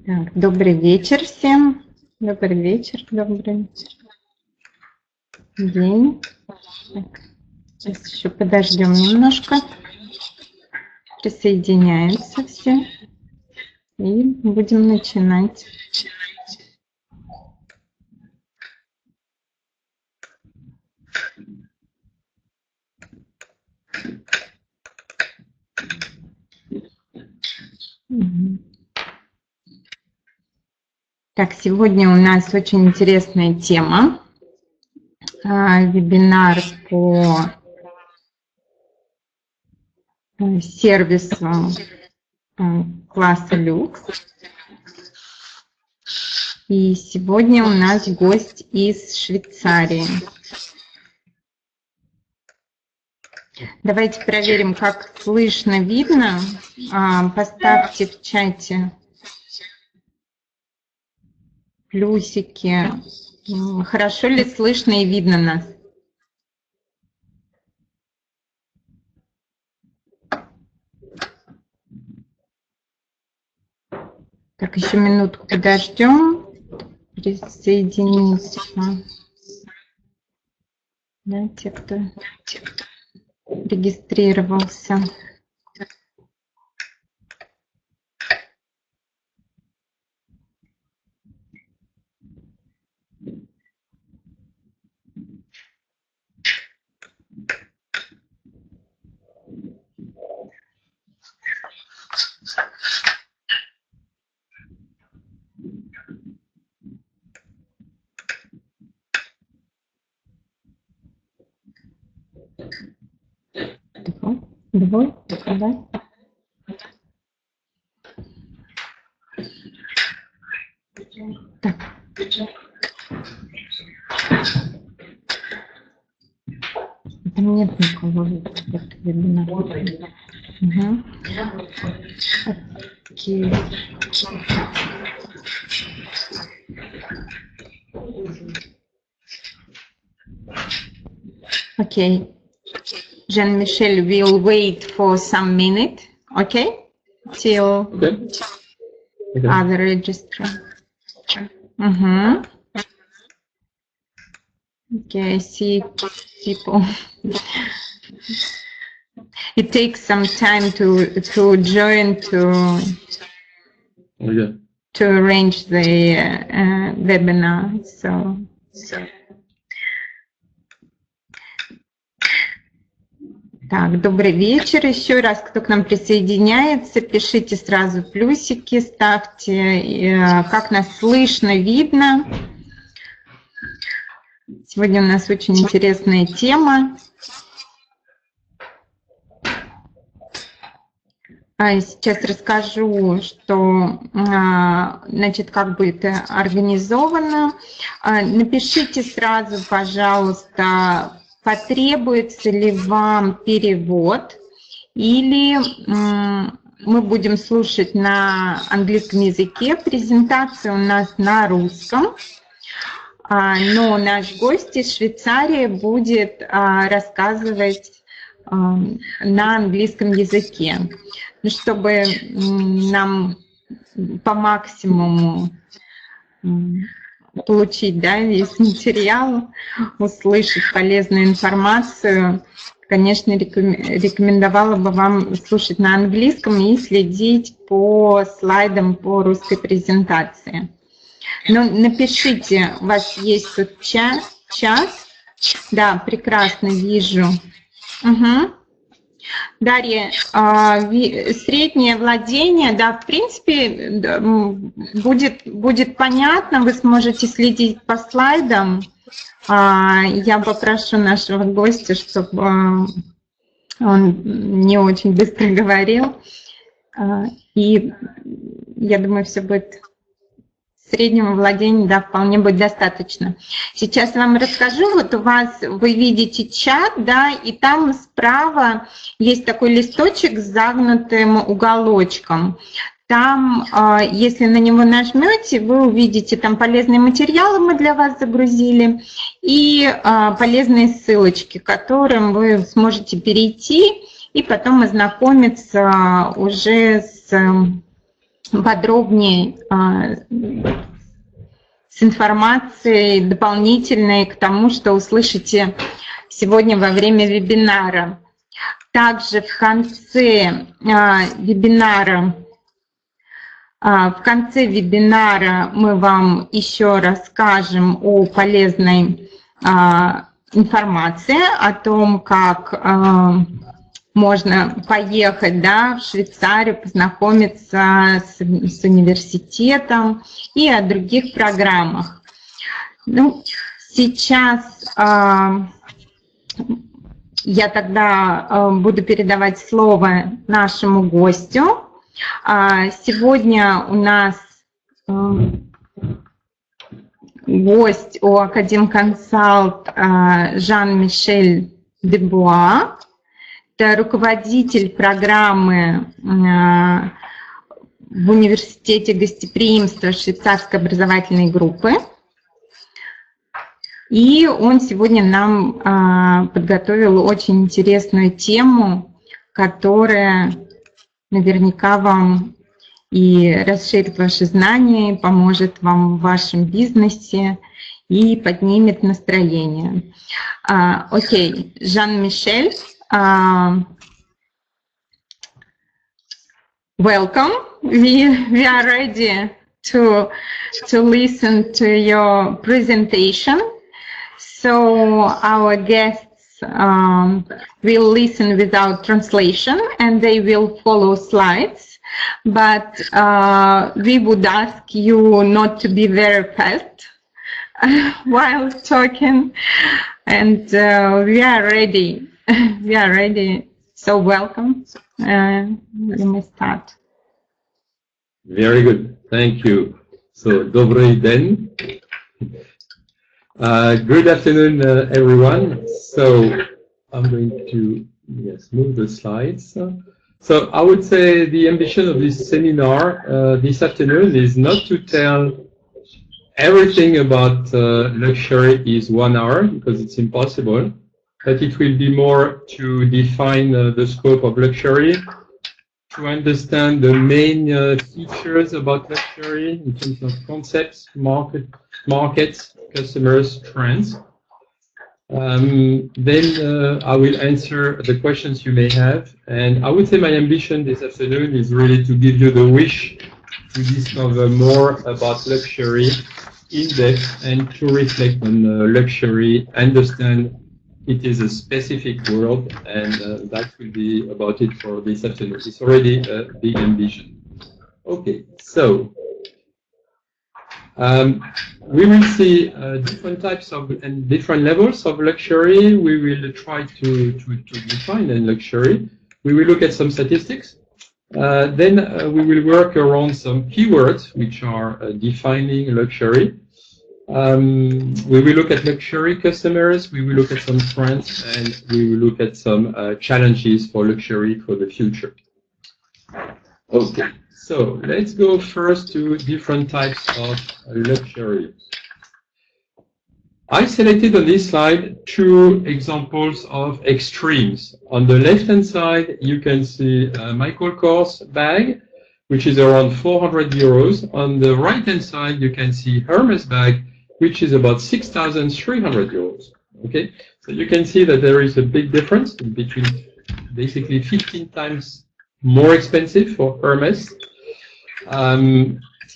Так, добрый вечер всем. Добрый вечер, добрый день. Так, сейчас еще подождем немножко. Присоединяются все. И будем начинать. Так, сегодня у нас очень интересная тема. Вебинар по сервису класса люкс. И сегодня у нас гость из Швейцарии. Давайте проверим, как слышно, видно. Поставьте в чате плюсики. Хорошо ли слышно и видно нас? Так, еще минутку подождем. Присоединиться. Да, те, кто регистрировался. Давай, да? Так. Там нет никого в вебинаре. Угу. Окей. Okay. Jean-Michel will wait for some minute, okay? Till other register. Okay, I see people. It takes some time to join to arrange the webinar. So. Так, добрый вечер еще раз. Кто к нам присоединяется, пишите сразу плюсики, ставьте, как нас слышно, видно. Сегодня у нас очень интересная тема. Сейчас расскажу, что, значит, как будет организовано. Напишите сразу, пожалуйста, потребуется ли вам перевод, или мы будем слушать на английском языке. Презентация у нас на русском, но наш гость из Швейцарии будет рассказывать на английском языке, чтобы нам по максимуму получить, да, весь материал, услышать полезную информацию. Конечно, рекомендовала бы вам слушать на английском и следить по слайдам по русской презентации. Но напишите, у вас есть тут час. Да, прекрасно вижу. Угу. Дарья, среднее владение, да, в принципе, будет понятно, вы сможете следить по слайдам. Я попрошу нашего гостя, чтобы он не очень быстро говорил. И я думаю, все будет... Среднего владения, да, вполне будет достаточно. Сейчас я вам расскажу. Вот у вас, вы видите чат, да, и там справа есть такой листочек с загнутым уголочком. Там, если на него нажмете, вы увидите, там полезные материалы мы для вас загрузили и полезные ссылочки, к которым вы сможете перейти и потом ознакомиться уже с подробнее с информацией дополнительной к тому, что услышите сегодня во время вебинара. Также в конце вебинара мы вам еще расскажем о полезной информации, о том, как можно поехать, да, в Швейцарию, познакомиться с университетом и о других программах. Ну, сейчас я тогда буду передавать слово нашему гостю. Сегодня у нас гость у Академконсалт Жан-Мишель Дебуа. Это руководитель программы в Университете гостеприимства швейцарской образовательной группы. И он сегодня нам подготовил очень интересную тему, которая наверняка вам и расширит ваши знания, и поможет вам в вашем бизнесе и поднимет настроение. Окей, Жан-Мишель, welcome. We are ready to listen to your presentation. So our guests will listen without translation and they will follow slides. But we would ask you not to be very fast while talking. And we are ready. We are ready. So welcome. Let me start. Very good. Thank you. So, добрый день. Good afternoon, everyone. So, I'm going to move the slides. So, I would say the ambition of this seminar this afternoon is not to tell everything about luxury is 1 hour, because it's impossible, but it will be more to define the scope of luxury, to understand the main features about luxury in terms of concepts, markets, customers, trends. Then I will answer the questions you may have. And I would say my ambition this afternoon is really to give you the wish to discover more about luxury in depth and to reflect on luxury, understand it is a specific world, and that will be about it for this afternoon. It's already a big ambition. Okay, so we will see different types of and different levels of luxury. We will try to define a luxury. We will look at some statistics. Then we will work around some keywords which are defining luxury. We will look at luxury customers, we will look at some trends, and we will look at some challenges for luxury for the future. Okay, so let's go first to different types of luxury. I selected on this slide 2 examples of extremes. On the left-hand side, you can see a Michael Kors bag, which is around 400 euros. On the right-hand side, you can see Hermes bag, which is about 6,300 euros. Okay, so you can see that there is a big difference between basically 15 times more expensive for Hermes.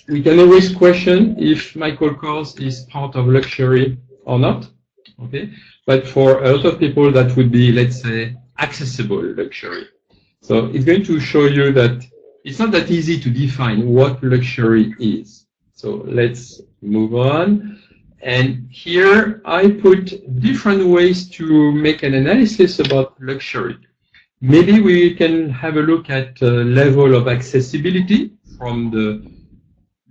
We can always question if Michael Kors is part of luxury or not. Okay, but for a lot of people, that would be, let's say, accessible luxury. So it's going to show you that it's not that easy to define what luxury is. So let's move on. And here I put different ways to make an analysis about luxury. Maybe we can have a look at level of accessibility from the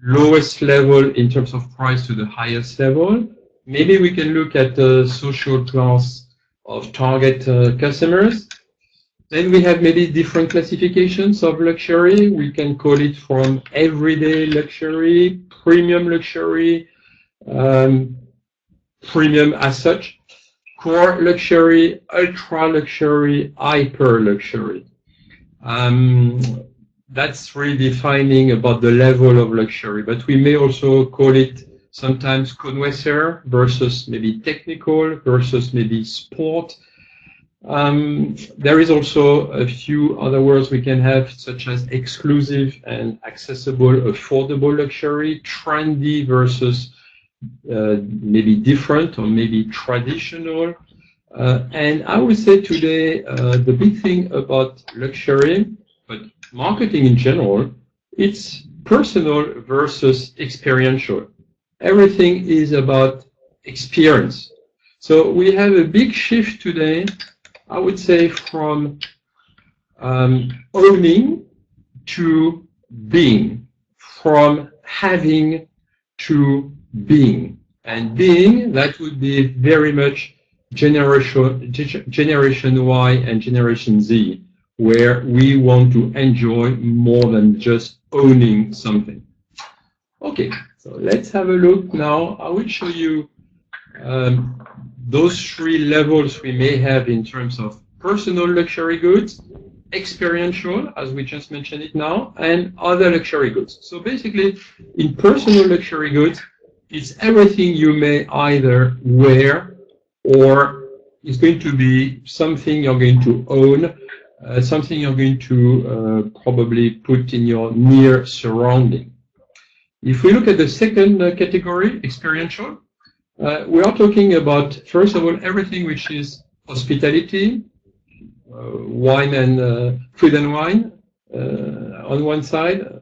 lowest level in terms of price to the highest level. Maybe we can look at the social class of target customers. Then we have maybe different classifications of luxury. We can call it from everyday luxury, premium luxury, premium as such, core luxury, ultra luxury, hyper luxury. That's really defining about the level of luxury, but we may also call it sometimes connoisseur versus maybe technical versus maybe sport. There is also a few other words we can have, such as exclusive and accessible, affordable luxury, trendy versus maybe different or maybe traditional. And I would say today, the big thing about luxury, but marketing in general, it's personal versus experiential. Everything is about experience. So we have a big shift today, I would say, from owning to being, from having to being. And being, that would be very much Generation Y and Generation Z, where we want to enjoy more than just owning something. Okay, so let's have a look now. I will show you those three levels we may have in terms of personal luxury goods, experiential, as we just mentioned it now, and other luxury goods. So basically, in personal luxury goods, it's everything you may either wear or it's going to be something you're going to own, something you're going to probably put in your near surrounding. If we look at the second category, experiential, we are talking about, first of all, everything which is hospitality, wine and food and wine on one side.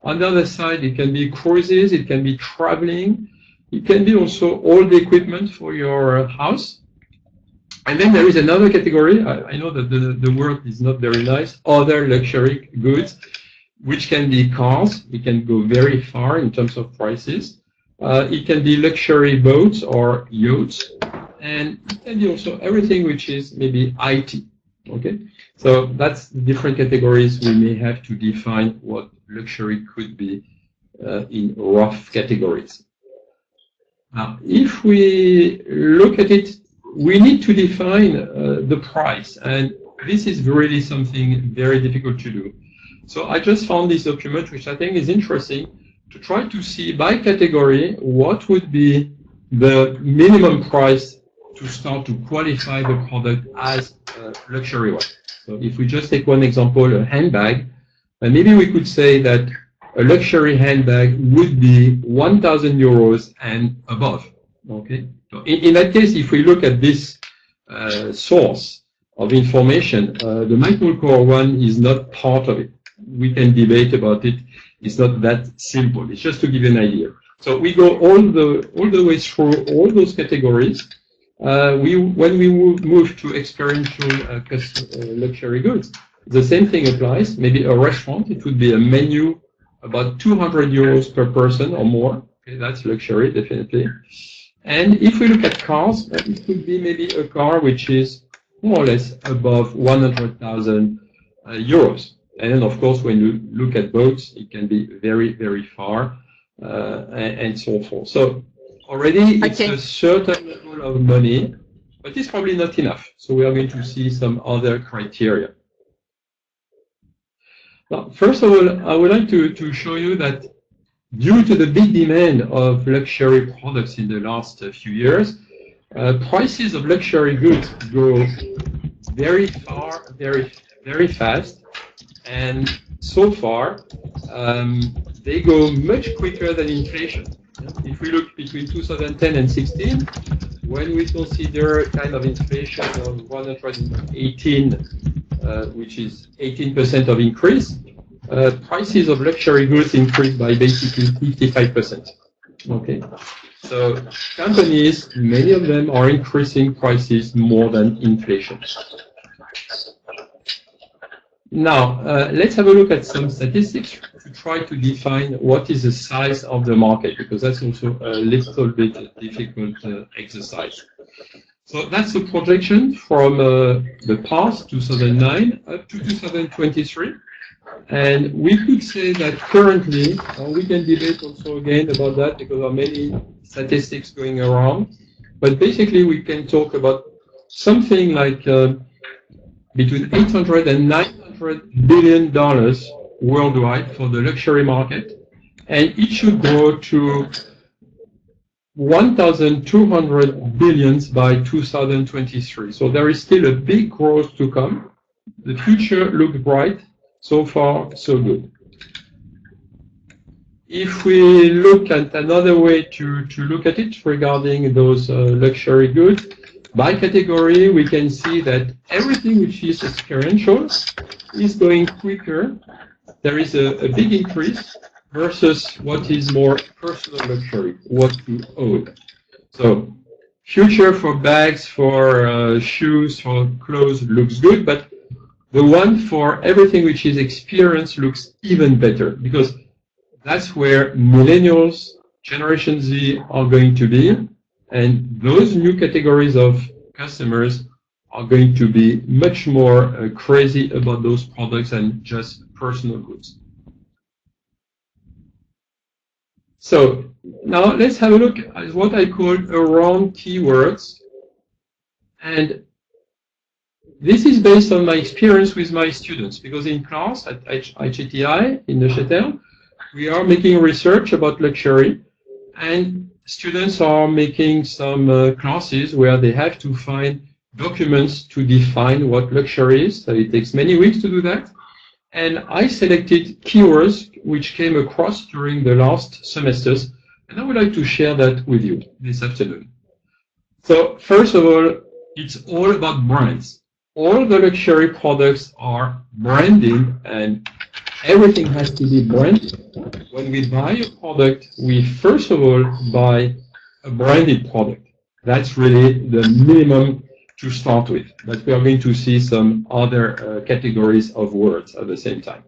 On the other side, it can be cruises, it can be traveling, it can be also all the equipment for your house. And then there is another category, I know that the word is not very nice, other luxury goods, which can be cars. We can go very far in terms of prices. It can be luxury boats or yachts, and it can be also everything which is maybe IT. Okay, so that's the different categories we may have to define what luxury could be in rough categories. Now, if we look at it, we need to define the price, and this is really something very difficult to do. So I just found this document, which I think is interesting, to try to see by category what would be the minimum price to start to qualify the product as a luxury one. So if we just take one example, a handbag, and maybe we could say that a luxury handbag would be 1,000 euros and above. Okay. So in that case, if we look at this source of information, the Michael Core one is not part of it. We can debate about it. It's not that simple. It's just to give you an idea. So we go all the way through all those categories. When we move to experiential luxury goods, the same thing applies. Maybe a restaurant, it would be a menu about 200 euros per person or more. Okay, that's luxury, definitely. And if we look at cars, it could be maybe a car which is more or less above 100,000 euros. And then, of course, when you look at boats, it can be very, very far, and so forth. So already it's a certain level of money, but it's probably not enough. So we are going to see some other criteria. Now, first of all, I would like to show you that due to the big demand of luxury products in the last few years, prices of luxury goods go very far, very fast. And so far, they go much quicker than inflation. If we look between 2010 and 16, when we consider kind of inflation of 118, which is 18% of increase, prices of luxury goods increased by basically 55%. Okay, so companies, many of them are increasing prices more than inflation. Now, let's have a look at some statistics to try to define what is the size of the market, because that's also a little bit difficult exercise. So that's a projection from the past, 2009, up to 2023. And we could say that currently, we can debate also again about that because there are many statistics going around. But basically, we can talk about something like between $800 and $900 billion worldwide for the luxury market. And it should grow to 1,200 billions by 2023. So there is still a big growth to come. The future looks bright. So far, so good. If we look at another way to look at it regarding those luxury goods, by category, we can see that everything which is experiential is going quicker. There is a big increase versus what is more personal luxury, what you own. So, future for bags, for shoes, for clothes looks good, but the one for everything which is experience looks even better, because that's where millennials, Generation Z are going to be, and those new categories of customers are going to be much more crazy about those products than just personal goods. So now let's have a look at what I call around keywords. And this is based on my experience with my students, because in class at HTI in Neuchâtel, we are making research about luxury, and students are making some classes where they have to find documents to define what luxury is. So it takes many weeks to do that. And I selected keywords which came across during the last semesters, and I would like to share that with you this afternoon. So first of all, it's all about brands. All the luxury products are branded, and everything has to be branded. When we buy a product, we first of all buy a branded product. That's really the minimum to start with. But we are going to see some other categories of words at the same time.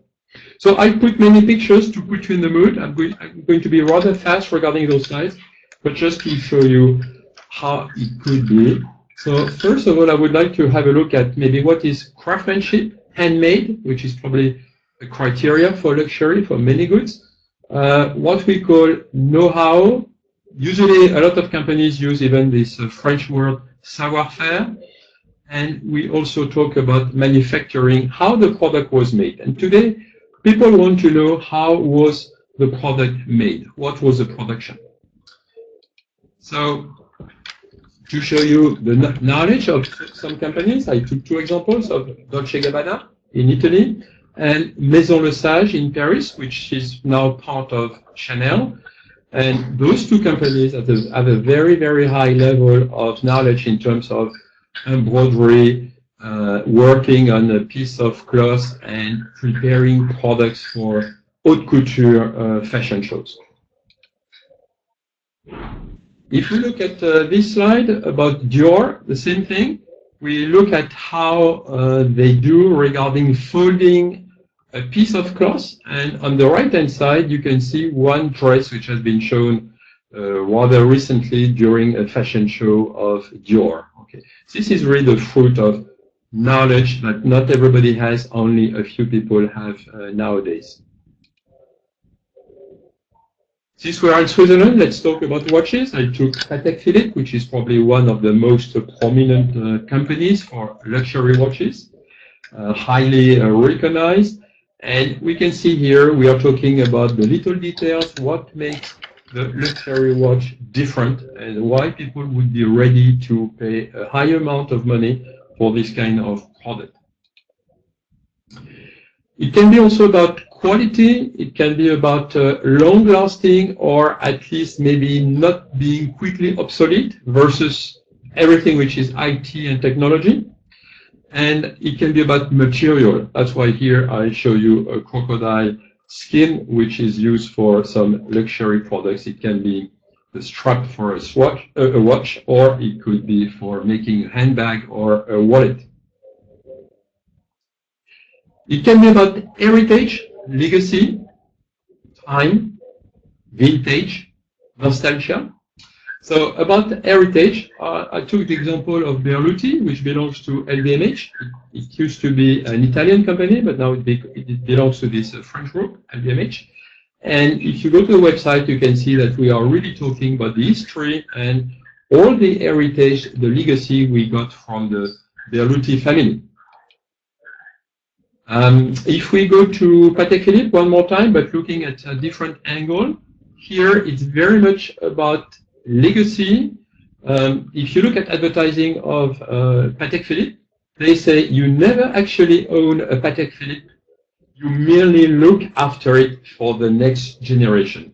So I put many pictures to put you in the mood. I'm going to be rather fast regarding those slides, but just to show you how it could be. So first of all, I would like to have a look at maybe what is craftsmanship, handmade, which is probably a criteria for luxury for many goods. What we call know-how. Usually a lot of companies use even this French word savoir-faire. And we also talk about manufacturing, how the product was made. And today, people want to know how was the product made, what was the production. So, to show you the knowledge of some companies, I took two examples of Dolce & Gabbana in Italy and Maison Le Sage in Paris, which is now part of Chanel. And those two companies have a very, very high level of knowledge in terms of embroidery, working on a piece of cloth and preparing products for haute couture fashion shows. If we look at this slide about Dior, the same thing. We look at how they do regarding folding a piece of cloth, and on the right-hand side, you can see one dress which has been shown rather recently during a fashion show of Dior. Okay, this is really the fruit of knowledge that not everybody has, only a few people have nowadays. Since we are in Switzerland, let's talk about watches. I took Patek Philippe, which is probably one of the most prominent companies for luxury watches, highly recognized. And we can see here, we are talking about the little details, what makes the luxury watch different, and why people would be ready to pay a high amount of money for this kind of product. It can be also about quality, it can be about long-lasting, or at least maybe not being quickly obsolete versus everything which is IT and technology. And it can be about material. That's why here I show you a crocodile skin, which is used for some luxury products. It can be the strap for a watch, or it could be for making a handbag or a wallet. It can be about heritage, legacy, time, vintage, nostalgia. So about heritage, I took the example of Berluti, which belongs to LVMH. It used to be an Italian company, but now it belongs to this French group, LVMH. And if you go to the website, you can see that we are really talking about the history and all the heritage, the legacy we got from the Berluti family. If we go to Patek Philippe one more time, but looking at a different angle, here it's very much about legacy. If you look at advertising of Patek Philippe, they say you never actually own a Patek Philippe, you merely look after it for the next generation.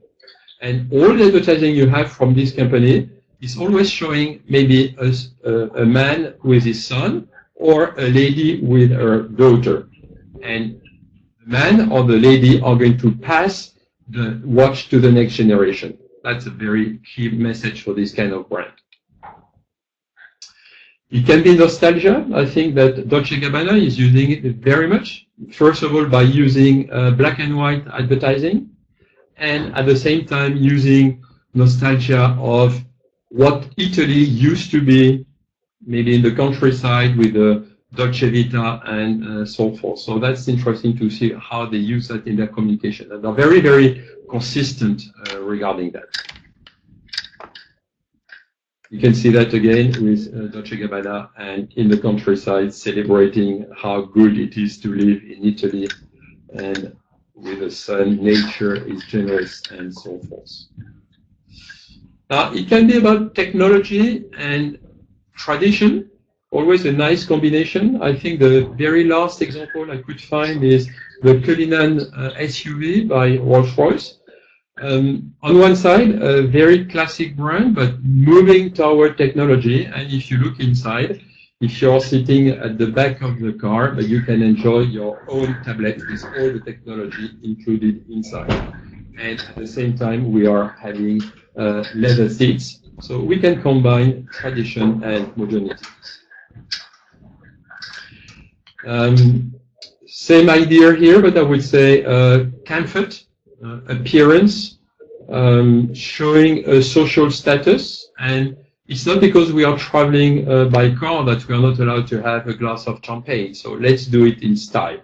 And all the advertising you have from this company is always showing maybe a man with his son or a lady with her daughter. And the man or the lady are going to pass the watch to the next generation. That's a very key message for this kind of brand. It can be nostalgia. I think that Dolce & Gabbana is using it very much. First of all, by using black and white advertising, and at the same time using nostalgia of what Italy used to be, maybe in the countryside with the Dolce Vita and so forth. So that's interesting to see how they use that in their communication. And they're very, very consistent regarding that. You can see that again with Dolce & Gabbana and in the countryside celebrating how good it is to live in Italy, and with the sun, nature is generous and so forth. Now, it can be about technology and tradition, always a nice combination. I think the very last example I could find is the Cullinan SUV by Rolls-Royce. On one side, a very classic brand, but moving toward technology. And if you look inside, if you're sitting at the back of the car, you can enjoy your own tablet with all the technology included inside. And at the same time, we are having leather seats, so we can combine tradition and modernity. Same idea here, but I would say comfort, appearance, showing a social status, and it's not because we are traveling by car that we are not allowed to have a glass of champagne. So let's do it in style.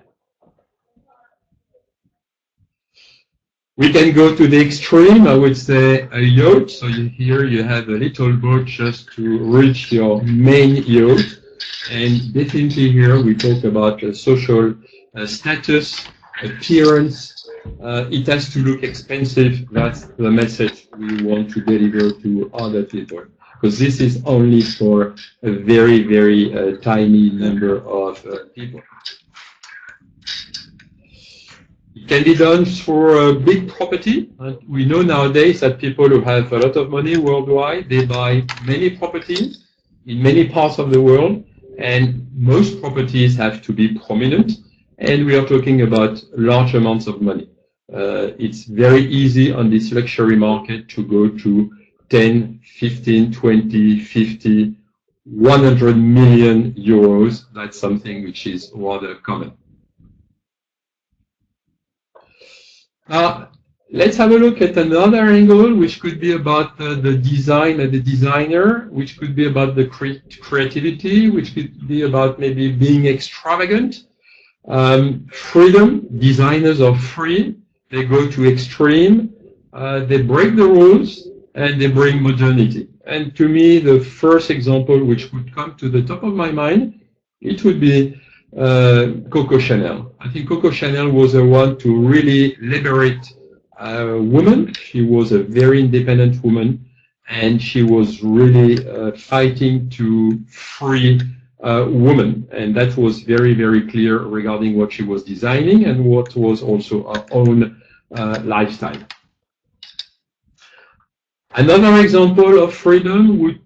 We can go to the extreme, I would say a yacht. So here you have a little boat just to reach your main yacht. And definitely here we talk about social status, appearance. It has to look expensive. That's the message we want to deliver to other people, because this is only for a very, very tiny number of people. It can be done for a big property. We know nowadays that people who have a lot of money worldwide, they buy many properties in many parts of the world, and most properties have to be prominent, and we are talking about large amounts of money. It's very easy on this luxury market to go to 10, 15, 20, 50, 100 million euros. That's something which is rather common. Now, let's have a look at another angle, which could be about the design and the designer, which could be about the creativity, which could be about maybe being extravagant. Freedom, designers are free, they go to extreme, they break the rules, and they bring modernity. And to me, the first example which would come to the top of my mind, it would be Coco Chanel. I think Coco Chanel was the one to really liberate women. She was a very independent woman, and she was really fighting to free women. And that was very, very clear regarding what she was designing and what was also her own lifestyle. Another example of freedom would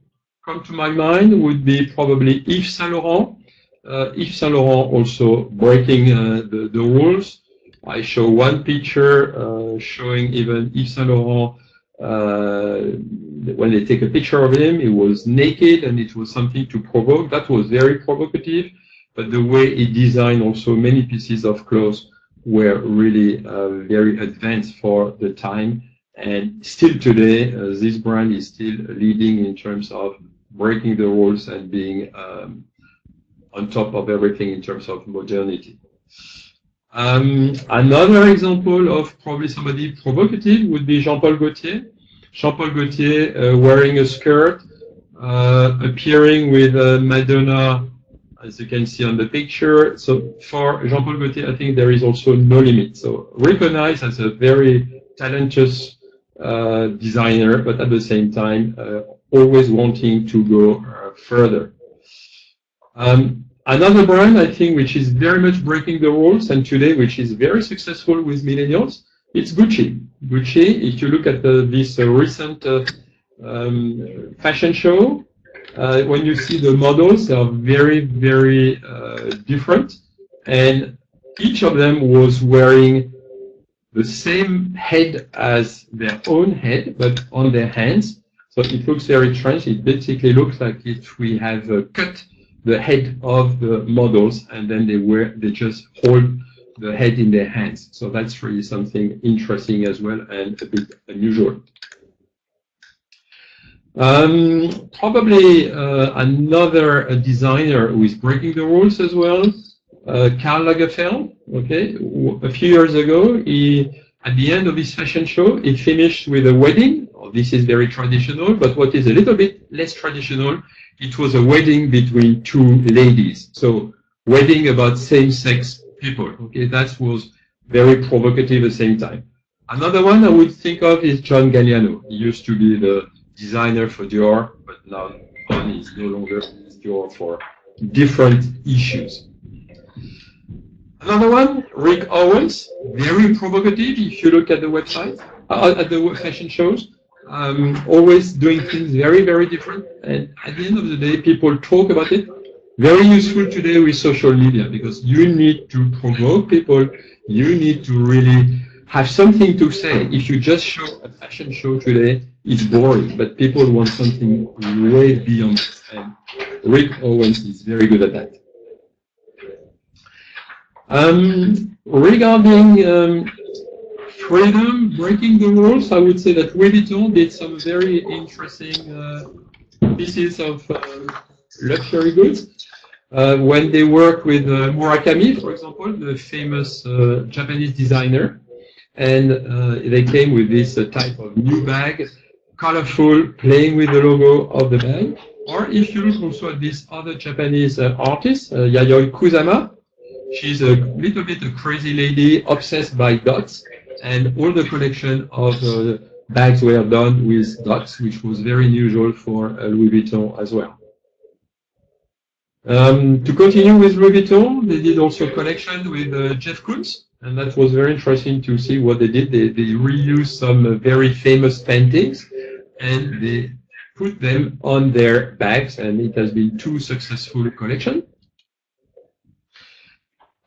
come to my mind would be probably Yves Saint Laurent. Yves Saint Laurent also breaking the rules. I show one picture showing even Yves Saint Laurent, when they take a picture of him, he was naked, and it was something to provoke. That was very provocative, but the way he designed also many pieces of clothes were really very advanced for the time, And still today, this brand is still leading in terms of breaking the rules and being on top of everything in terms of modernity. Another example of probably somebody provocative would be Jean-Paul Gaultier. Jean-Paul Gaultier wearing a skirt, appearing with Madonna, as you can see on the picture. So for Jean-Paul Gaultier, I think there is also no limit. So recognized as a very talented designer, but at the same time, always wanting to go further. Another brand, I think, which is very much breaking the rules, and today, which is very successful with millennials, it's Gucci. Gucci, if you look at this recent fashion show, when you see the models, they are very, very different, and each of them was wearing the same head as their own head, but on their hands. So it looks very strange. It basically looks like if we have cut the head of the models, and then they just hold the head in their hands. So that's really something interesting as well, and a bit unusual. Probably another designer who is breaking the rules as well, Karl Lagerfeld. Okay, a few years ago, at the end of his fashion show, he finished with a wedding. Oh, this is very traditional, but what is a little bit less traditional, it was a wedding between two ladies. So wedding about same-sex people. Okay, that was very provocative at the same time. Another one I would think of is John Galliano. He used to be the designer for Dior, but now he's no longer Dior for different issues. Another one, Rick Owens, very provocative if you look at the website, at the fashion shows, always doing things very, very different. And at the end of the day, people talk about it. Very useful today with social media, because you need to provoke people. You need to really have something to say. If you just show a fashion show today, it's boring, but people want something way beyond it. And Rick Owens is very good at that. Regarding freedom, breaking the rules, I would say that Louis Vuitton did some very interesting pieces of luxury goods. When they worked with Murakami, for example, the famous Japanese designer, and they came with this type of new bag, colorful, playing with the logo of the bag. Or if you look also at this other Japanese artist, Yayoi Kusama, she's a little bit a crazy lady, obsessed by dots, and all the collection of bags were done with dots, which was very unusual for Louis Vuitton as well. To continue with Louis Vuitton, they did also a collection with Jeff Koons, and that was very interesting to see what they did. They reused some very famous paintings, and they put them on their bags, and it has been two successful collections.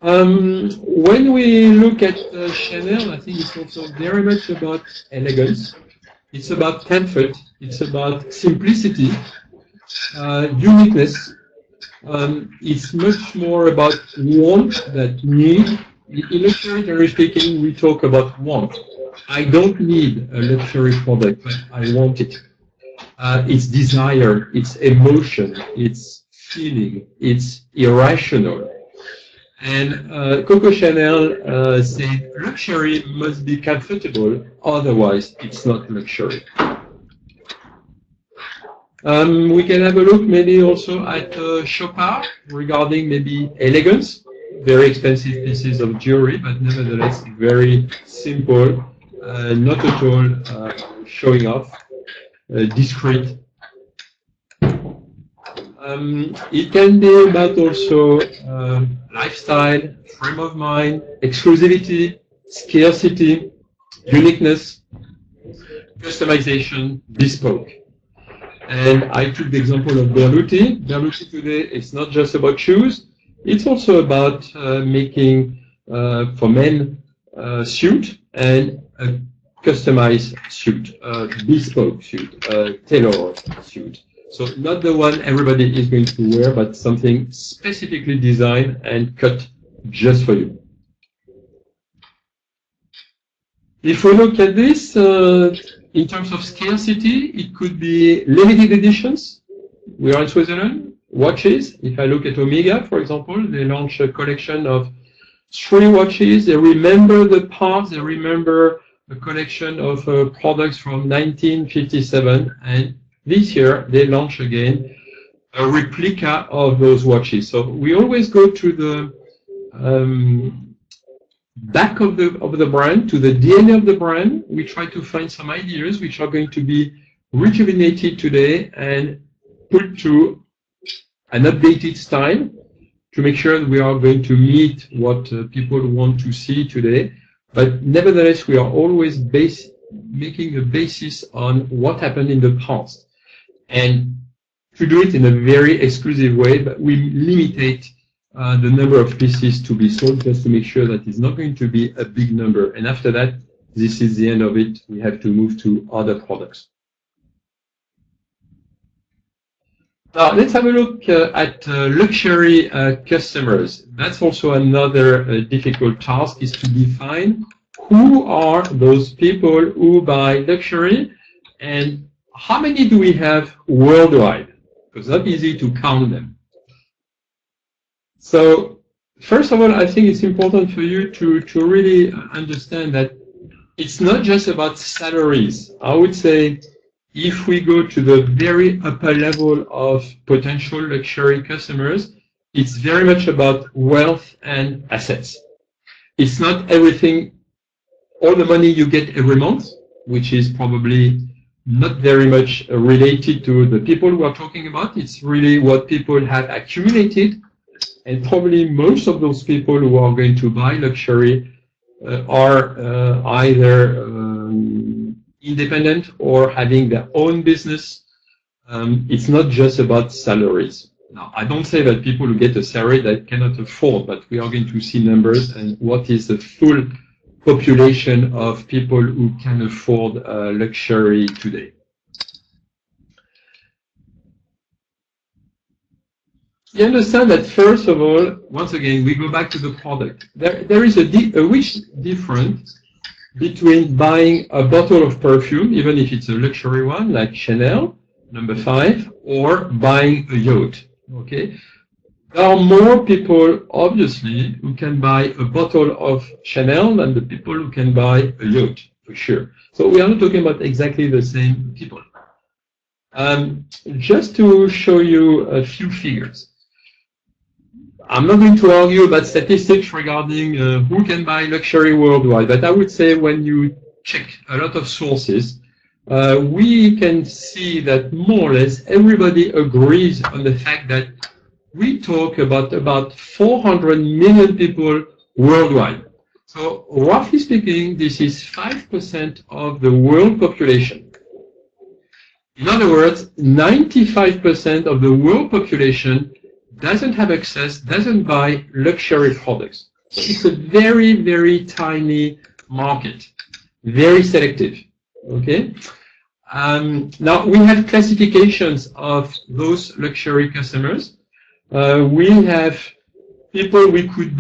When we look at Chanel, I think it's also very much about elegance. It's about comfort. It's about simplicity, uniqueness. It's much more about want than need. In luxury, generally speaking, we talk about want. I don't need a luxury product, but I want it. It's desire, it's emotion, it's feeling, it's irrational. And Coco Chanel said, luxury must be comfortable, otherwise it's not luxury. We can have a look maybe also at Chopard regarding maybe elegance. Very expensive pieces of jewelry, but nevertheless very simple, not at all showing off, discreet. It can be about also lifestyle, frame of mind, exclusivity, scarcity, uniqueness, customization, bespoke. And I took the example of Berluti. Berluti today is not just about shoes, it's also about making for men suit and a customized suit, bespoke suit, tailored suit. So not the one everybody is going to wear, but something specifically designed and cut just for you. If we look at this, in terms of scarcity, it could be limited editions. We are in Switzerland. Watches. If I look at Omega, for example, they launch a collection of 3 watches. They remember the parts. They remember a collection of products from 1957. And this year, they launch again a replica of those watches. So we always go to the back of the brand, to the DNA of the brand. We try to find some ideas which are going to be rejuvenated today and put to an updated style to make sure that we are going to meet what people want to see today. But nevertheless, we are always making a basis on what happened in the past. And to do it in a very exclusive way, but we limitate the number of pieces to be sold just to make sure that it's not going to be a big number. And after that, this is the end of it. We have to move to other products. Now, let's have a look at luxury customers. That's also another difficult task, is to define who are those people who buy luxury and how many do we have worldwide? Because it's not easy to count them. So, first of all, I think it's important for you to really understand that it's not just about salaries. I would say if we go to the very upper level of potential luxury customers, it's very much about wealth and assets. It's not everything, all the money you get every month, which is probably not very much related to the people we are talking about. It's really what people have accumulated. And probably most of those people who are going to buy luxury are either independent or having their own business. It's not just about salaries. Now, I don't say that people who get a salary that cannot afford, but we are going to see numbers and what is the full population of people who can afford luxury today. You understand that, first of all, once again, we go back to the product. There is a huge difference between buying a bottle of perfume, even if it's a luxury one, like Chanel, number 5, or buying a yacht, okay? There are more people, obviously, who can buy a bottle of Chanel than the people who can buy a yacht, for sure. So we are not talking about exactly the same people. Just to show you a few figures. I'm not going to argue about statistics regarding who can buy luxury worldwide, but I would say when you check a lot of sources, we can see that more or less everybody agrees on the fact that we talk about 400 million people worldwide. So roughly speaking, this is 5% of the world population. In other words, 95% of the world population doesn't have access, doesn't buy luxury products. It's a very, very tiny market, very selective, okay? Now, we have classifications of those luxury customers. We have people we could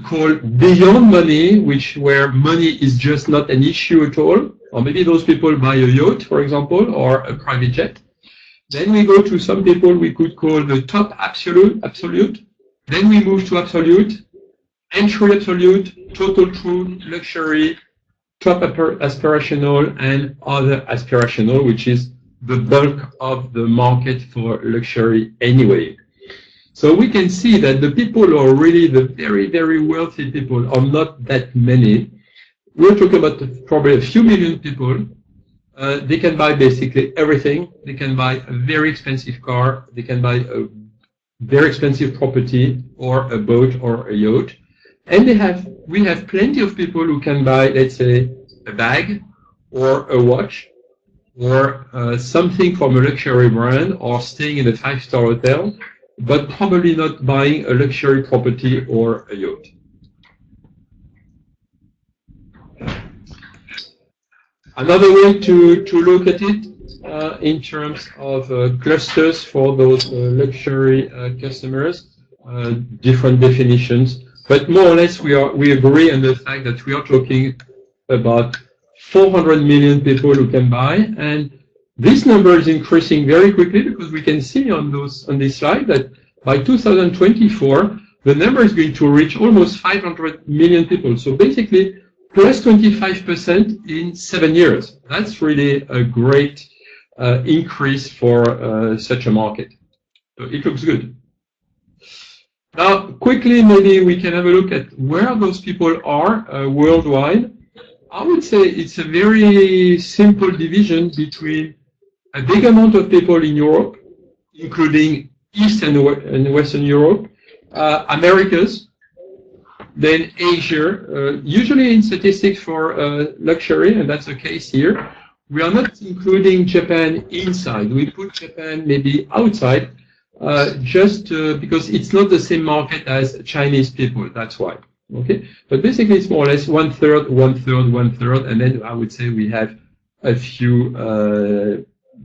call beyond money, where money is just not an issue at all, or maybe those people buy a yacht, for example, or a private jet. Then we go to some people we could call the top absolute. Then we move to absolute, entry absolute, total true, luxury, top aspirational, and other aspirational, which is the bulk of the market for luxury anyway. So we can see that the people who are really the very, very wealthy people are not that many. We're talking about probably a few million people. They can buy basically everything. They can buy a very expensive car. They can buy a very expensive property or a boat or a yacht. And we have plenty of people who can buy, let's say, a bag or a watch or something from a luxury brand or staying in a 5-star hotel, but probably not buying a luxury property or a yacht. Another way to look at it in terms of clusters for those luxury customers, different definitions, but more or less we agree on the fact that we are talking about 400 million people who can buy, and this number is increasing very quickly because we can see on this slide that by 2024 the number is going to reach almost 500 million people. So basically, plus 25% in 7 years. That's really a great increase for such a market. So it looks good. Now, quickly, maybe we can have a look at where those people are worldwide. I would say it's a very simple division between a big amount of people in Europe, including East and Western Europe, Americas, then Asia, usually in statistics for luxury, and that's the case here. We are not including Japan inside. We put Japan maybe outside, just because it's not the same market as Chinese people, that's why. Okay, but basically it's more or less 1/3, 1/3, 1/3, and then I would say we have a few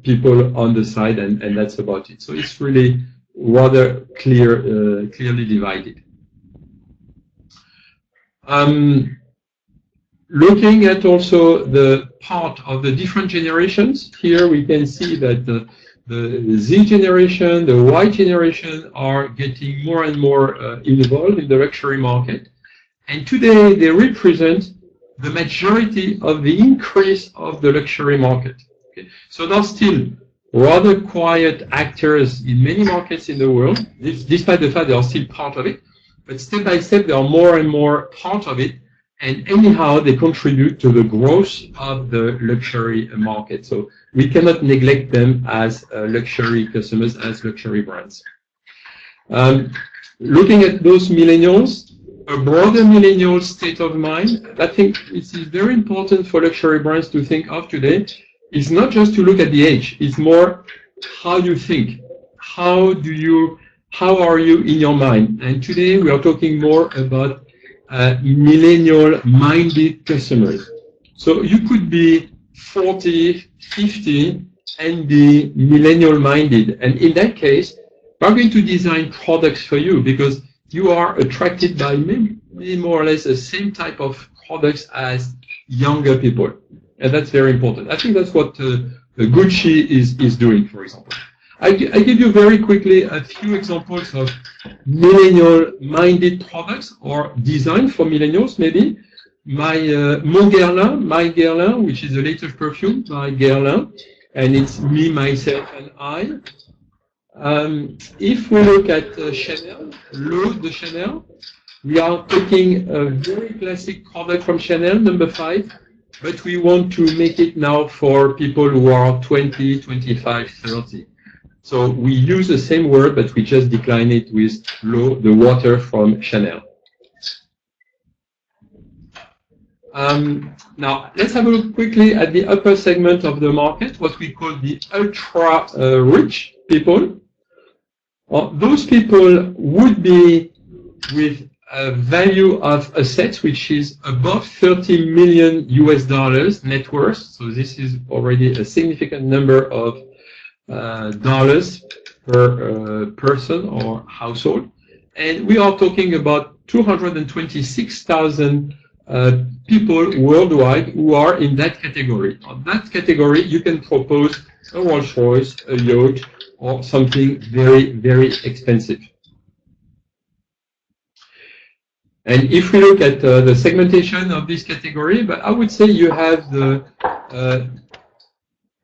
people on the side, and that's about it. So it's really rather clearly divided. Looking at also the part of the different generations, here we can see that the Z generation, the Y generation are getting more and more involved in the luxury market. And today they represent the majority of the increase of the luxury market. Okay. So they're still rather quiet actors in many markets in the world, despite the fact they are still part of it. But step by step, they are more and more part of it. And anyhow, they contribute to the growth of the luxury market. So we cannot neglect them as luxury customers, as luxury brands. Looking at those millennials, a broader millennial state of mind, I think it is very important for luxury brands to think of today. It's not just to look at the age, it's more how you think. How are you in your mind? And today we are talking more about millennial-minded customers. So you could be 40, 50, and be millennial-minded. And in that case, we're going to design products for you because you are attracted by maybe more or less the same type of products as younger people. And that's very important. I think that's what Gucci is doing, for example. I give you very quickly a few examples of millennial-minded products or design for millennials, maybe. My Guerlain, which is the latest perfume by Guerlain, and it's me, myself, and I. If we look at Chanel, L'Eau de Chanel, we are taking a very classic product from Chanel, number 5, but we want to make it now for people who are 20, 25, 30. So we use the same word, but we just decline it with L'Eau, the water from Chanel. Now, let's have a look quickly at the upper segment of the market, what we call the ultra-rich people. Those people would be with a value of assets which is above $30 million US net worth. So this is already a significant number of dollars per person or household. And we are talking about 226,000 people worldwide who are in that category. On that category, you can propose a Rolls Royce, a yacht, or something very, very expensive. And if we look at the segmentation of this category, but I would say you have the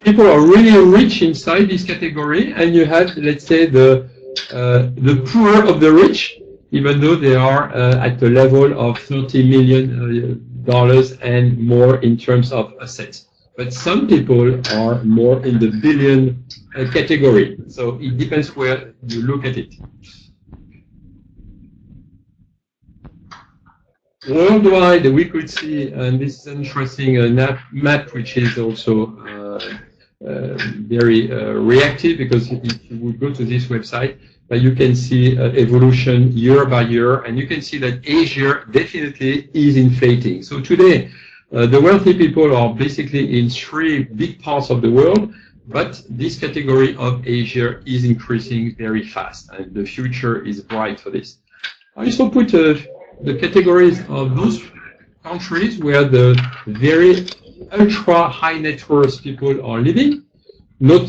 people are really rich inside this category, and you have, let's say, the poor of the rich, even though they are at the level of $30 million and more in terms of assets. But some people are more in the billion category. So it depends where you look at it. Worldwide, we could see, and this is an interesting map, which is also very reactive, because if you would go to this website, you can see evolution year by year, and you can see that Asia definitely is inflating. So today, the wealthy people are basically in 3 big parts of the world, but this category of Asia is increasing very fast, and the future is bright for this. I also put the categories of those countries where the very ultra high net worth people are living. No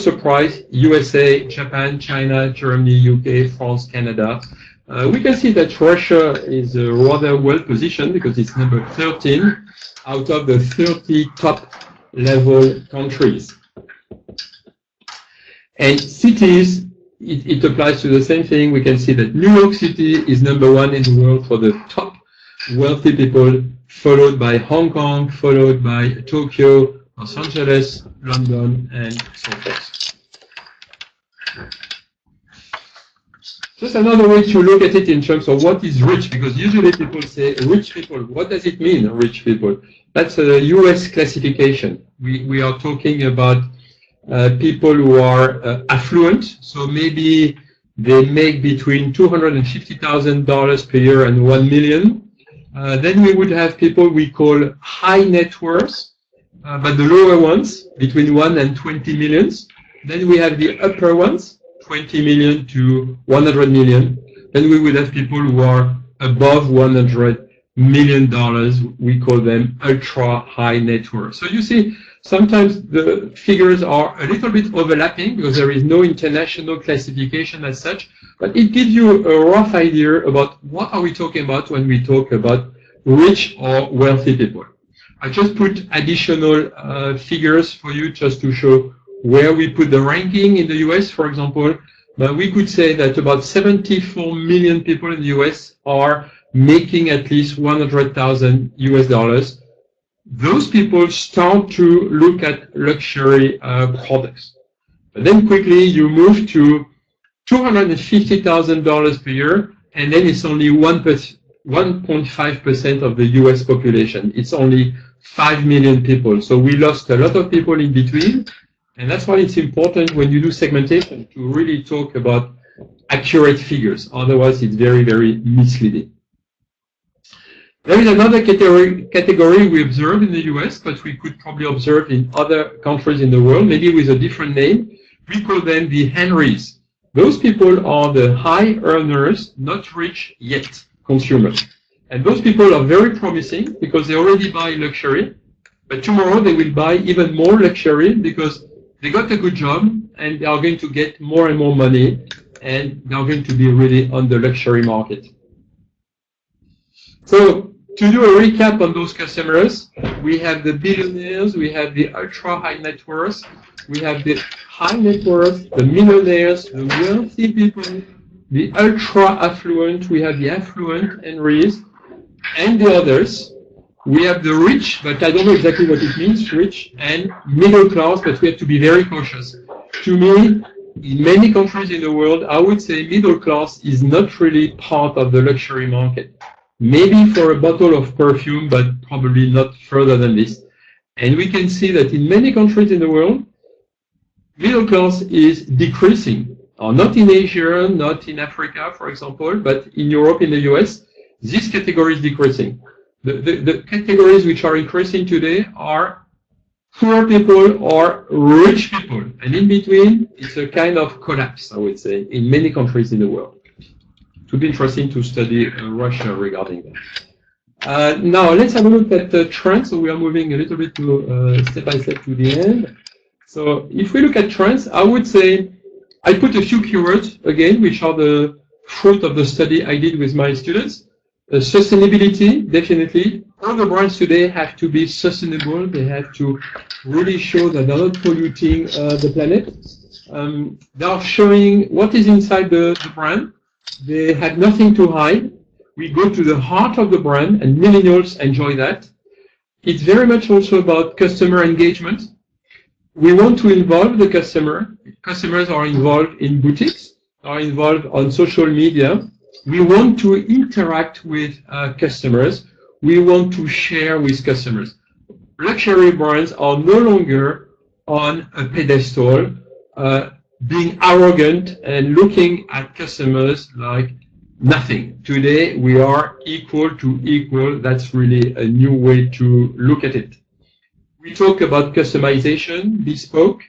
surprise, USA, Japan, China, Germany, UK, France, Canada. We can see that Russia is rather well positioned because it's number 13 out of the 30 top level countries. And cities, it applies to the same thing. We can see that New York City is number 1 in the world for the top wealthy people, followed by Hong Kong, followed by Tokyo, Los Angeles, London, and so forth. Just another way to look at it in terms of what is rich, because usually people say rich people. What does it mean, rich people? That's a US classification. We are talking about people who are affluent, so maybe they make between $250,000 per year and $1 million. Then we would have people we call high net worth, but the lower ones, between 1 and 20 millions. Then we have the upper ones, 20 million to 100 million. Then we would have people who are above $100 million. We call them ultra high net worth. So you see, sometimes the figures are a little bit overlapping because there is no international classification as such, but it gives you a rough idea about what are we talking about when we talk about rich or wealthy people. I just put additional figures for you just to show where we put the ranking in the US, for example. But we could say that about 74 million people in the US are making at least 100,000 US dollars. Those people start to look at luxury products. But then quickly you move to $250,000 per year, and then it's only 1.5% of the US population. It's only 5 million people. So we lost a lot of people in between. And that's why it's important when you do segmentation to really talk about accurate figures. Otherwise, it's very, very misleading. There is another category we observe in the US, but we could probably observe in other countries in the world, maybe with a different name. We call them the Henrys. Those people are the high earners, not rich yet consumers. And those people are very promising because they already buy luxury, but tomorrow they will buy even more luxury because they got a good job and they are going to get more and more money and they are going to be really on the luxury market. So to do a recap on those customers, we have the billionaires, we have the ultra high net worth, we have the high net worth, the millionaires, the wealthy people, the ultra affluent, we have the affluent Henrys, and the others. We have the rich, but I don't know exactly what it means, rich, and middle class, but we have to be very cautious. To me, in many countries in the world, I would say middle class is not really part of the luxury market. Maybe for a bottle of perfume, but probably not further than this. And we can see that in many countries in the world, middle class is decreasing. Not in Asia, not in Africa, for example, but in Europe, in the US, this category is decreasing. The categories which are increasing today are poor people or rich people. And in between, it's a kind of collapse, I would say, in many countries in the world. It would be interesting to study Russia regarding that. Now, let's have a look at the trends. So we are moving a little bit to step by step to the end. So if we look at trends, I would say I put a few keywords, again, which are the fruit of the study I did with my students. Sustainability, definitely. All the brands today have to be sustainable. They have to really show that they're not polluting the planet. They are showing what is inside the brand. They have nothing to hide. We go to the heart of the brand, and millennials enjoy that. It's very much also about customer engagement. We want to involve the customer. Customers are involved in boutiques, are involved on social media. We want to interact with customers. We want to share with customers. Luxury brands are no longer on a pedestal, being arrogant and looking at customers like nothing. Today, we are equal to equal. That's really a new way to look at it. We talk about customization, bespoke.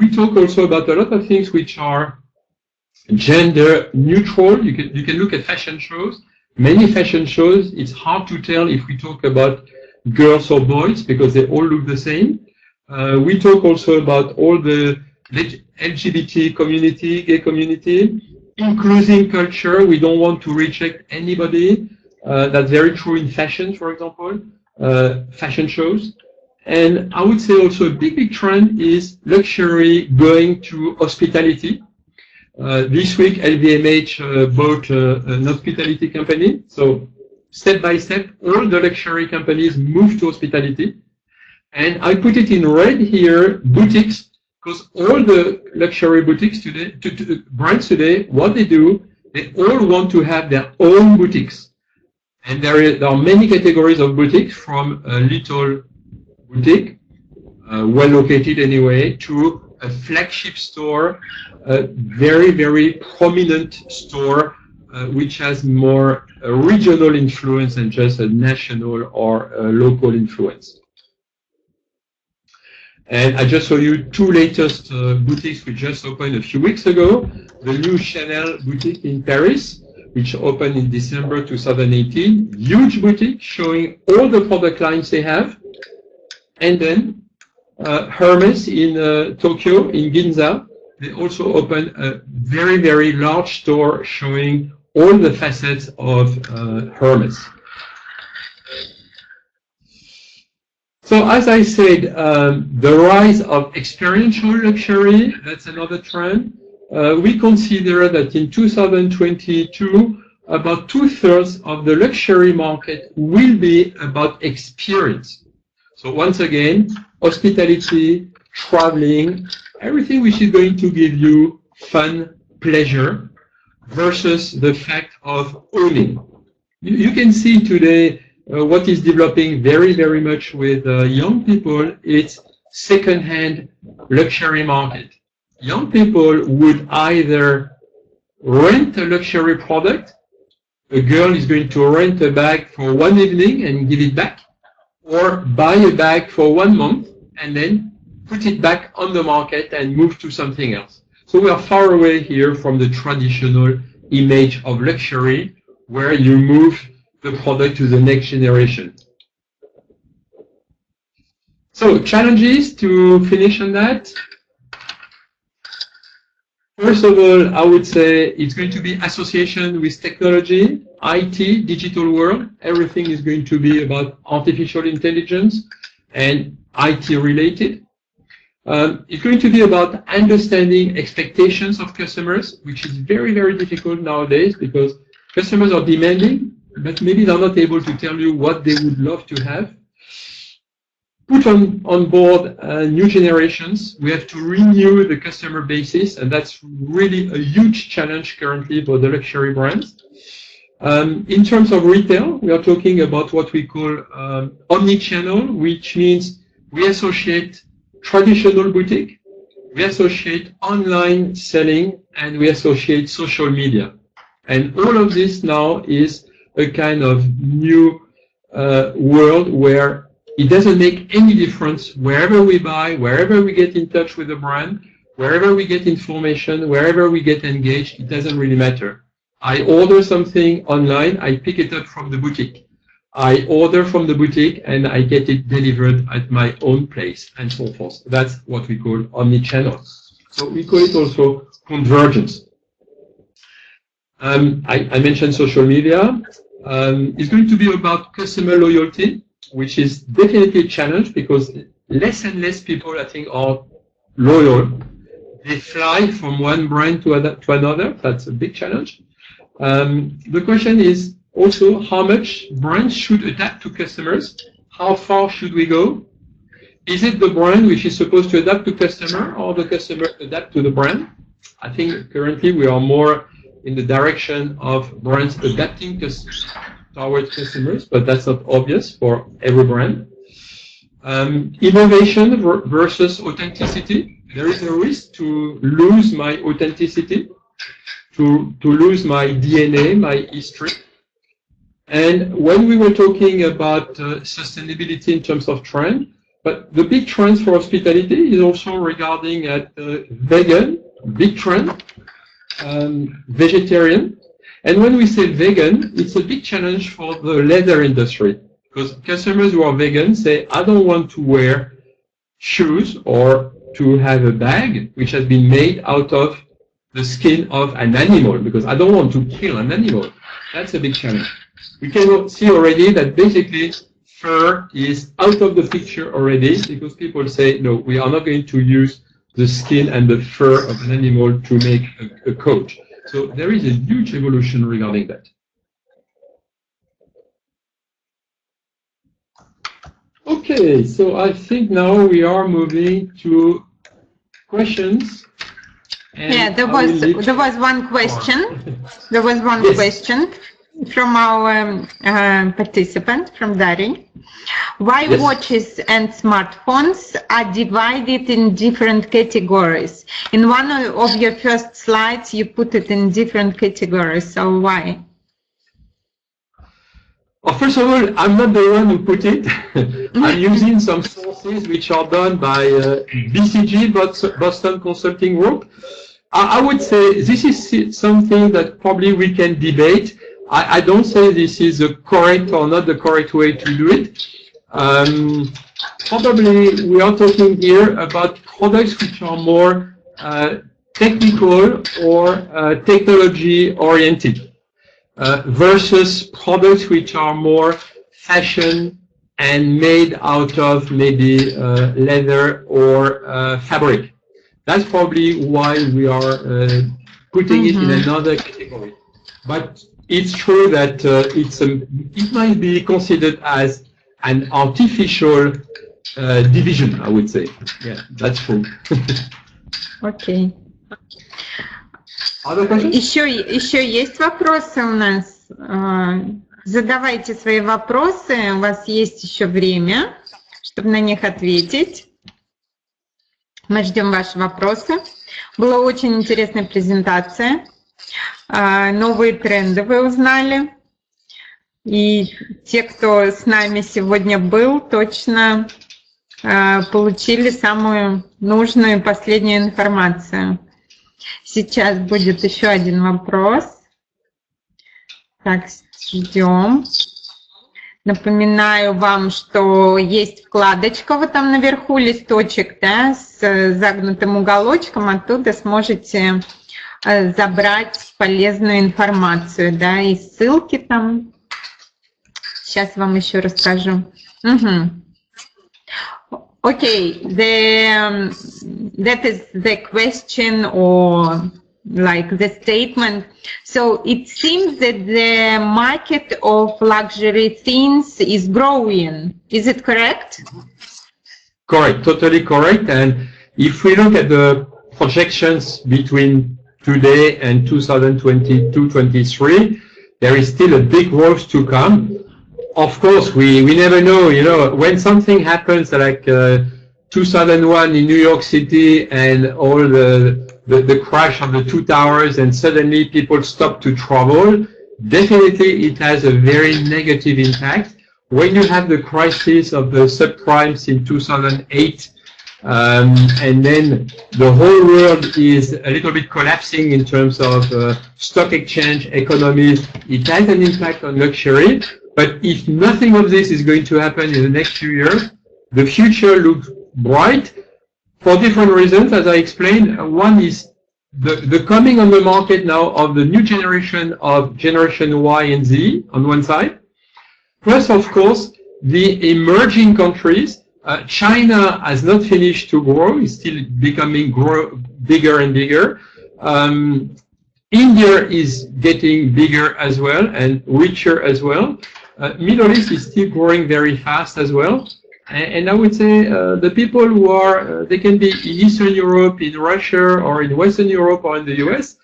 We talk also about a lot of things which are gender neutral. You can look at fashion shows. many fashion shows, it's hard to tell if we talk about girls or boys because they all look the same. We talk also about all the LGBT community, gay community, inclusive culture. We don't want to reject anybody. That's very true in fashion, for example, fashion shows. And I would say also a big trend is luxury going to hospitality. This week, LVMH bought an hospitality company. So step by step, all the luxury companies move to hospitality. And I put it in red here, boutiques, because all the luxury boutiques today, brands today, what they do, they all want to have their own boutiques. And there are many categories of boutiques, from a little boutique, well located anyway, to a flagship store, a very prominent store, which has more regional influence than just a national or a local influence. And I just show you two latest boutiques we just opened a few weeks ago. The new Chanel boutique in Paris, which opened in December 2018. Huge boutique showing all the product lines they have. And then Hermes in Tokyo, in Ginza, they also opened a very large store showing all the facets of Hermes. So as I said, the rise of experiential luxury, that's another trend. We consider that in 2022, about 2/3 of the luxury market will be about experience. So once again, hospitality, traveling, everything which is going to give you fun, pleasure, versus the fact of owning. You can see today what is developing very much with young people. It's second-hand luxury market. Young people would either rent a luxury product. A girl is going to rent a bag for one evening and give it back, or buy a bag for 1 month and then put it back on the market and move to something else. So we are far away here from the traditional image of luxury, where you move the product to the next generation. So challenges to finish on that. First of all, I would say it's going to be association with technology, IT, digital world. Everything is going to be about artificial intelligence and IT related. It's going to be about understanding expectations of customers, which is very difficult nowadays because customers are demanding, but maybe they're not able to tell you what they would love to have. Put on board new generations. We have to renew the customer basis, and that's really a huge challenge currently for the luxury brands. In terms of retail, we are talking about what we call omni-channel, which means we associate traditional boutique, we associate online selling, and we associate social media. And all of this now is a kind of new world where it doesn't make any difference wherever we buy, wherever we get in touch with the brand, wherever we get information, wherever we get engaged, it doesn't really matter. I order something online, I pick it up from the boutique. I order from the boutique and I get it delivered at my own place, and so forth. That's what we call omni-channel. So we call it also convergence. I mentioned social media. It's going to be about customer loyalty, which is definitely a challenge because less and less people, I think, are loyal. They fly from one brand to another. That's a big challenge. The question is also how much brands should adapt to customers. How far should we go? Is it the brand which is supposed to adapt to customer, or the customer adapt to the brand? I think currently we are more in the direction of brands adapting towards customers, but that's not obvious for every brand. Innovation versus authenticity. There is a risk to lose my authenticity, to lose my DNA, my history. And when we were talking about sustainability in terms of trend, but the big trends for hospitality is also regarding at vegan, big trend, vegetarian. And when we say vegan, it's a big challenge for the leather industry, because customers who are vegan say, I don't want to wear shoes or to have a bag which has been made out of the skin of an animal, because I don't want to kill an animal. That's a big challenge. We can see already that basically fur is out of the picture already, because people say, no, we are not going to use the skin and the fur of an animal to make a coat. So there is a huge evolution regarding that. Okay, so I think now we are moving to questions. Yeah, there was one question. There was one question from our participant, from Dari. Why watches and smartphones are divided in different categories? In one of your first slides, you put it in different categories. So why? Well, first of all, I'm not the one who put it. I'm using some sources which are done by BCG, Boston Consulting Group. I would say this is something that probably we can debate. I don't say this is the correct or not the correct way to do it. Probably we are talking here about products which are more technical or technology oriented versus products which are more fashion and made out of maybe leather or fabric. That's probably why we are putting it in another category. But it's true that it might be considered as an artificial division, I would say. Yeah, that's true. Окей. Okay. Еще есть вопросы у нас? Задавайте свои вопросы, у вас есть еще время, чтобы на них ответить. Мы ждем ваши вопросы. Была очень интересная презентация. Новые тренды вы узнали. И те, кто с нами сегодня был, точно получили самую нужную и последнюю информацию. Сейчас будет еще один вопрос. Так, ждем. Напоминаю вам, что есть вкладочка вот там наверху, листочек, да, с загнутым уголочком. Оттуда сможете забрать полезную информацию, да, и ссылки там. Сейчас вам еще расскажу. Okay, that is the question or like the statement. So it seems that the market of luxury things is growing. Is it correct? Correct, totally correct. And if we look at the projections between today and 2022-23, there is still a big growth to come. Of course, we never know, you know, when something happens like 2001 in New York City and all the crash of the two towers and suddenly people stop to travel, definitely it has a very negative impact. When you have the crisis of the subprimes in 2008, and then the whole world is a little bit collapsing in terms of stock exchange economies, it has an impact on luxury. But if nothing of this is going to happen in the next few years, the future looks bright for different reasons, as I explained. One is the coming on the market now of the new generation of Generation Y and Z on one side, plus, of course, the emerging countries. China has not finished to grow, it's still becoming bigger and bigger. India is getting bigger as well and richer as well. Middle East is still growing very fast as well. And I would say the people who are, they can be in Eastern Europe, in Russia, or in Western Europe, or in the US.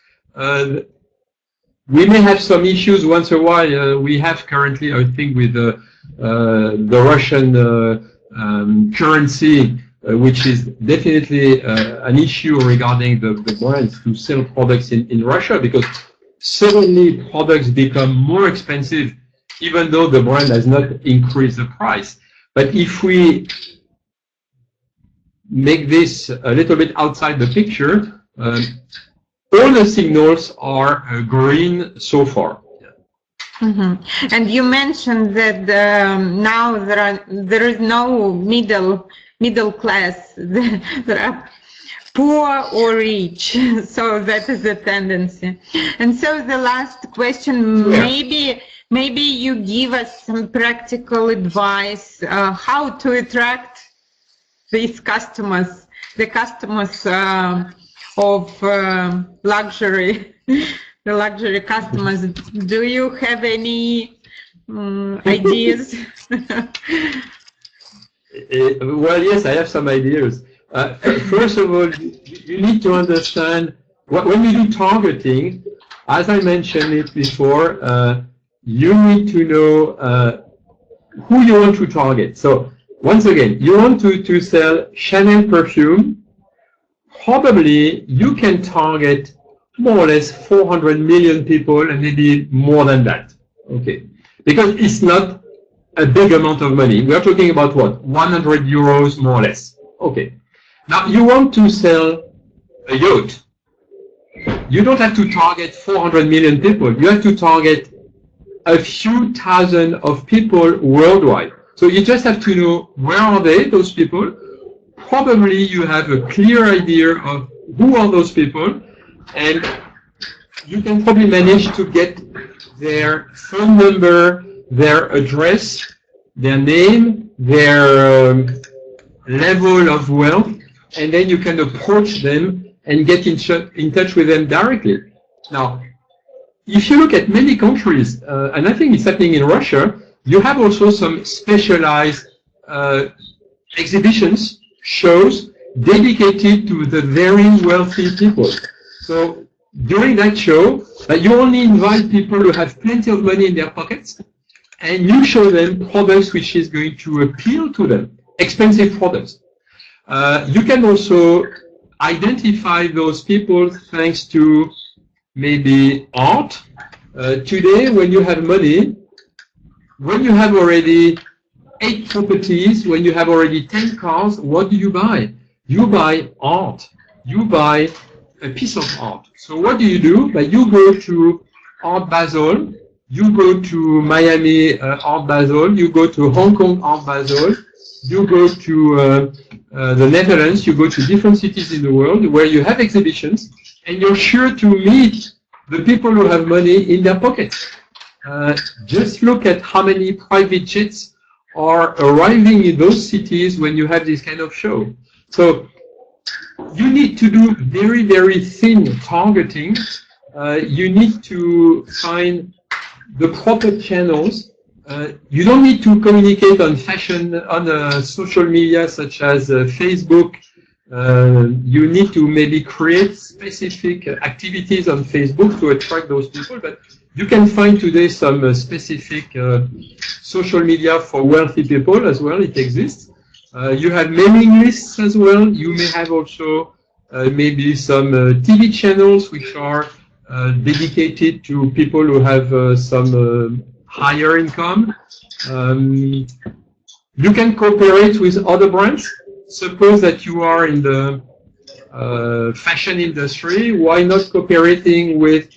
We may have some issues once in a while. We have currently, I think, with the Russian currency, which is definitely an issue regarding the brands to sell products in Russia, because suddenly products become more expensive, even though the brand has not increased the price. But if we make this a little bit outside the picture, all the signals are green so far. Mm-hmm. And you mentioned that now there is no middle class. There are poor or rich, so that is the tendency. And so the last question, maybe you give us some practical advice how to attract these customers, the customers of luxury. The luxury customers. Do you have any ideas? Well, yes, I have some ideas. First of all, you need to understand when you do targeting, as I mentioned it before, you need to know who you want to target. So once again, you want to sell Chanel perfume. Probably you can target more or less 400 million people and maybe more than that. Okay. Because it's not a big amount of money. We are talking about what? 100 euros more or less. Okay. Now you want to sell a yacht. You don't have to target 400 million people. You have to target a few thousand of people worldwide. So you just have to know where are they, those people. Probably you have a clear idea of who are those people, and you can probably manage to get their phone number, their address, their name, their level of wealth, and then you can approach them and get in touch with them directly. Now, if you look at many countries, and I think it's happening in Russia, you have also some specialized exhibitions, shows dedicated to the very wealthy people. So during that show, you only invite people who have plenty of money in their pockets, and you show them products which is going to appeal to them, expensive products. You can also identify those people thanks to maybe art. Today, when you have money, when you have already 8 properties, when you have already 10 cars, what do you buy? You buy art. You buy a piece of art. So what do? You go to Art Basel, you go to Miami Art Basel, you go to Hong Kong Art Basel, you go to the Netherlands, you go to different cities in the world where you have exhibitions, and you're sure to meet the people who have money in their pockets. Just look at how many private jets are arriving in those cities when you have this kind of show. So you need to do very, very thin targeting. You need to find the proper channels. You don't need to communicate on fashion, on social media such as Facebook. You need to maybe create specific activities on Facebook to attract those people, but you can find today some specific social media for wealthy people as well. It exists. You have mailing lists as well. You may have also maybe some TV channels which are dedicated to people who have some higher income. You can cooperate with other brands. Suppose that you are in the fashion industry. Why not cooperating with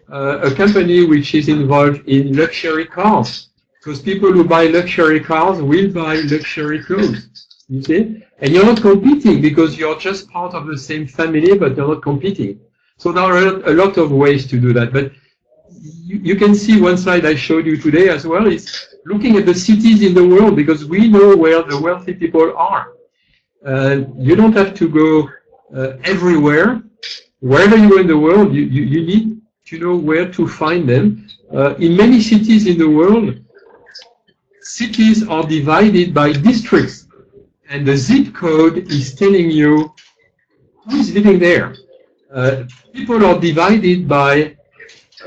a company which is involved in luxury cars? Because people who buy luxury cars will buy luxury clothes. You see? And you're not competing because you're just part of the same family, but you're not competing. So there are a lot of ways to do that. But you can see one slide I showed you today as well is looking at the cities in the world, because we know where the wealthy people are. You don't have to go everywhere. Wherever you go in the world, you need to know where to find them. In many cities in the world, cities are divided by districts, and the zip code is telling you who is living there. People are divided by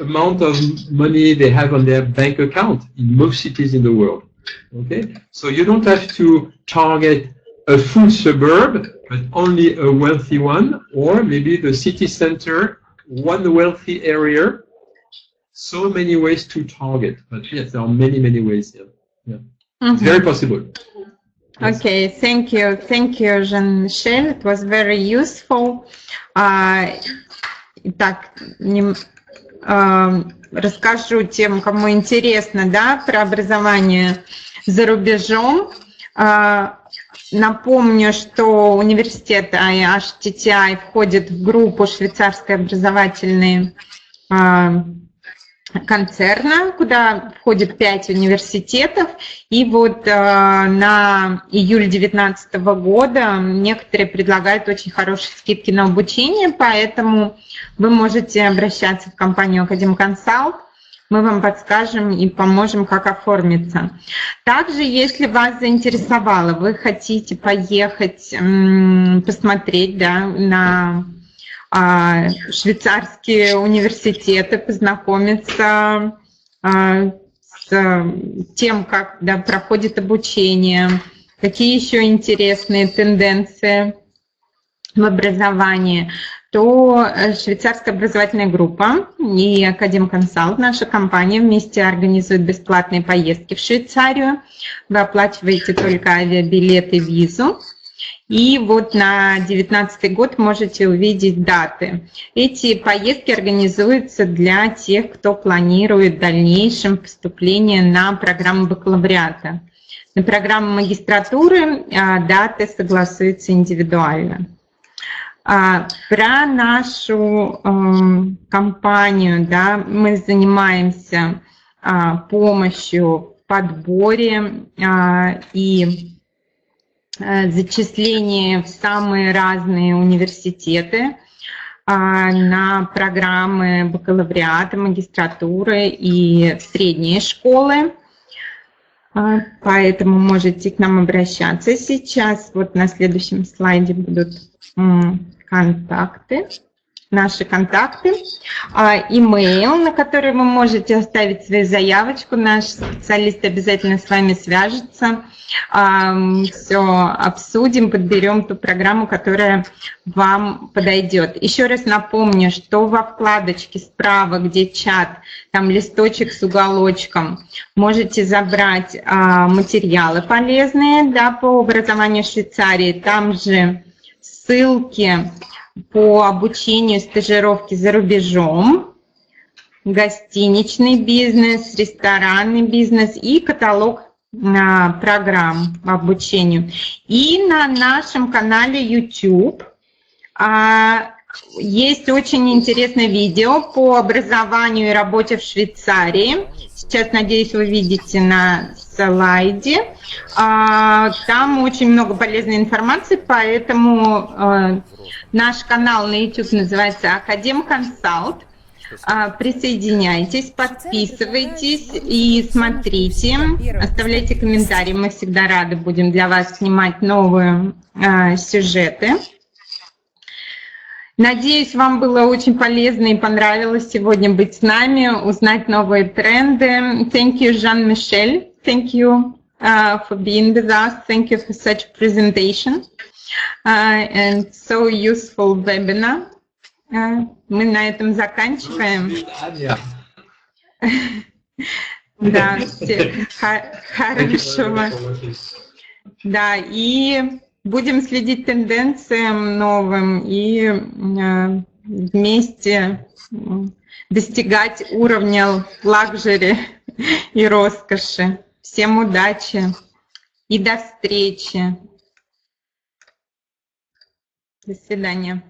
amount of money they have on their bank account in most cities in the world. Okay, so you don't have to target a full suburb, but only a wealthy one, or maybe the city center, one wealthy area. So many ways to target, but yes, there are many, many ways here. Yeah. It's very possible. Yes. Okay, thank you, Jean-Michel. It was very useful. Итак, расскажу тем, кому интересно, да, про образование за рубежом. Напомню, что университет HTTI входит в группу швейцарской образовательной концерна, куда входит 5 университетов. И вот на июль 2019 года некоторые предлагают очень хорошие скидки на обучение, поэтому вы можете обращаться в компанию Академконсалт. Мы вам подскажем и поможем, как оформиться. Также, если вас заинтересовало, вы хотите поехать посмотреть, да, на швейцарские университеты, познакомиться с тем, как, да, проходит обучение, какие еще интересные тенденции в образовании, то швейцарская образовательная группа и Академконсалт, наша компания, вместе организуют бесплатные поездки в Швейцарию. Вы оплачиваете только авиабилет и визу. И вот на 2019 год можете увидеть даты. Эти поездки организуются для тех, кто планирует в дальнейшем поступление на программу бакалавриата. На программу магистратуры даты согласуются индивидуально. Про нашу компанию, да, мы занимаемся помощью в подборе и зачисление в самые разные университеты на программы бакалавриата, магистратуры и средние школы. Поэтому можете к нам обращаться. Сейчас вот на следующем слайде будут контакты, наши контакты, имейл, на который вы можете оставить свою заявочку. Наш специалист обязательно с вами свяжется. Все обсудим, подберем ту программу, которая вам подойдет. Еще раз напомню, что во вкладочке справа, где чат, там листочек с уголочком, можете забрать материалы полезные, да, по образованию в Швейцарии. Там же ссылки по обучению, стажировке за рубежом, гостиничный бизнес, ресторанный бизнес и каталог программ по обучению. И на нашем канале YouTube есть очень интересное видео по образованию и работе в Швейцарии. Сейчас, надеюсь, вы видите на слайде. Там очень много полезной информации, поэтому наш канал на YouTube называется Академконсалт. Присоединяйтесь, подписывайтесь и смотрите, оставляйте комментарии. Мы всегда рады будем для вас снимать новые сюжеты. Надеюсь, вам было очень полезно и понравилось сегодня быть с нами, узнать новые тренды. Thank you, Jean-Michel. Thank you for being with us. Thank you for such a presentation and so useful webinar. Мы на этом заканчиваем. Да, хорошо. Да, и будем следить тенденциям новым и вместе достигать уровня лакжери и роскоши. Всем удачи и до встречи. До свидания.